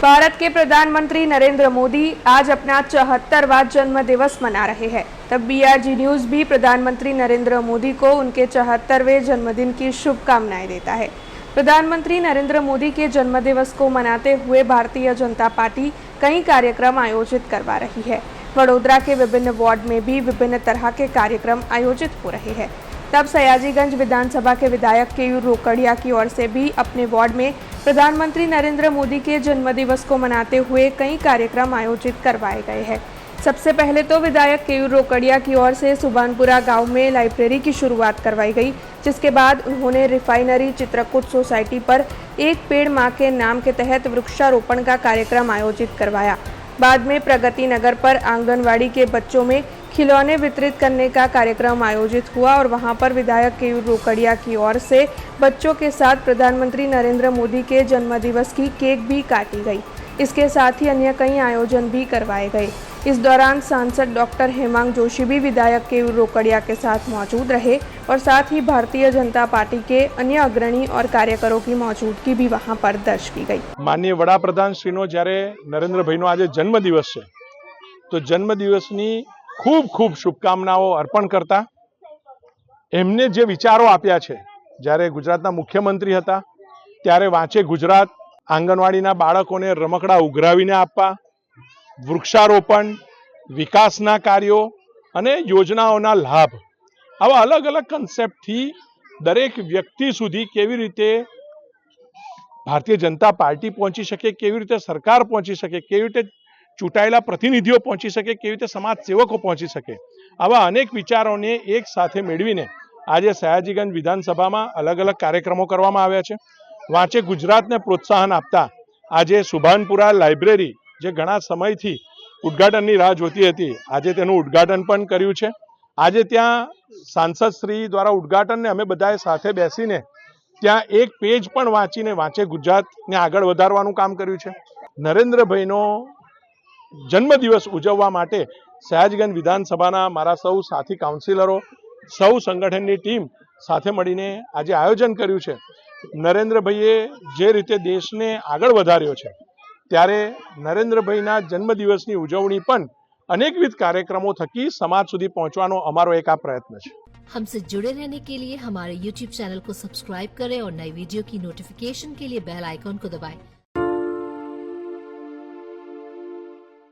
भारत के प्रधानमंत्री नरेंद्र मोदी आज अपना 74वां जन्म दिवस मना रहे हैं। तब BRG न्यूज़ भी प्रधानमंत्री नरेंद्र मोदी को उनके 74वें जन्मदिन की शुभकामनाएं देता है। प्रधानमंत्री नरेंद्र मोदी के जन्मदिवस को मनाते हुए भारतीय जनता पार्टी कई कार्यक्रम आयोजित करवा रही है। वडोदरा के विभिन्न वार्ड में भी विभिन्न तरह के कार्यक्रम आयोजित हो रहे हैं। तब सयाजीगंज विधानसभा के विधायक केयूर रोकड़िया की ओर से भी अपने वार्ड में प्रधानमंत्री नरेंद्र मोदी के जन्मदिवस को मनाते हुए कई कार्यक्रम आयोजित करवाए गए हैं। सबसे पहले तो विधायक केयूर रोकड़िया की ओर से सुभानपुरा गांव में लाइब्रेरी की शुरुआत करवाई गई, जिसके बाद उन्होंने रिफाइनरी चित्रकूट सोसाइटी पर एक पेड़ मां के नाम के तहत वृक्षारोपण का कार्यक्रम आयोजित करवाया। बाद में प्रगति नगर पर आंगनवाड़ी के बच्चों में खिलौने वितरित करने का कार्यक्रम आयोजित हुआ और वहां पर विधायक केयूर रोकड़िया की ओर से बच्चों के साथ प्रधानमंत्री नरेंद्र मोदी के जन्मदिवस की केक भी काटी गई। इसके साथ ही अन्य कई आयोजन भी करवाए गए। इस दौरान सांसद डॉक्टर हेमांग जोशी भी विधायक केयूर रोकड़िया के साथ मौजूद रहे और साथ ही भारतीय जनता पार्टी के अन्य अग्रणी और कार्यकरों की मौजूदगी भी वहां पर दर्ज की गई। माननीय वडाप्रधान श्रीनो જ્યારે નરેન્દ્રભાઈનો આજે જન્મદિવસ છે તો જન્મદિવસની ખૂબ ખૂબ શુભકામનાઓ અર્પણ કરતા એમને જે વિચારો આપ્યા છે, જ્યારે ગુજરાતના મુખ્યમંત્રી હતા ત્યારે વાંચે ગુજરાત, આંગણવાડીના બાળકોને રમકડા ઉઘરાવીને આપવા, વૃક્ષારોપણ, વિકાસના કાર્યો અને યોજનાઓના લાભ, આવા અલગ અલગ કન્સેપ્ટથી દરેક વ્યક્તિ સુધી કેવી રીતે ભારતીય જનતા પાર્ટી પહોંચી શકે, કેવી રીતે સરકાર પહોંચી શકે, કેવી રીતે ચૂંટાયેલા પ્રતિનિધિઓ પહોંચી શકે, કેવી રીતે સમાજ સેવકો પહોંચી શકે, આવા અનેક વિચારોને એક સાથે મેળવીને આજે સયાજીગંજ વિધાનસભામાં અલગ અલગ કાર્યક્રમો કરવામાં આવ્યા છે। વાંચે ગુજરાતને પ્રોત્સાહન આપતા આજે સુભાનપુરા લાઇબ્રેરી જે ઘણા સમયથી ઉદ્ઘાટનની રાહ જોતી હતી, આજે તેનું ઉદ્ઘાટન પણ કર્યું છે। આજે ત્યાં સાંસદ શ્રી દ્વારા ઉદ્ઘાટનને અમે બધાએ સાથે બેસીને ત્યાં એક પેજ પણ વાંચીને વાંચે ગુજરાતને આગળ વધારવાનું કામ કર્યું છે। નરેન્દ્રભાઈનો જન્મદિવસ ઉજવવા માટે સયાજીગંજ વિધાનસભાના મારા સૌ સાથી કાઉન્સિલરો, સૌ સંગઠનની ટીમ સાથે મળીને આજે આયોજન કર્યું છે। નરેન્દ્રભાઈએ જે રીતે દેશને આગળ વધાર્યો છે ત્યારે નરેન્દ્રભાઈના જન્મદિવસની ઉજવણી પણ અનેકવિધ કાર્યક્રમો થકી સમાજ સુધી પહોંચવાનો અમારો એક આ પ્રયત્ન છે। हमसे जुड़े रहने के लिए हमारे YouTube चैनल को सब्सक्राइब करें और नई वीडियो की नोटिफिकेशन के लिए बेल आइकॉन को दबाएं।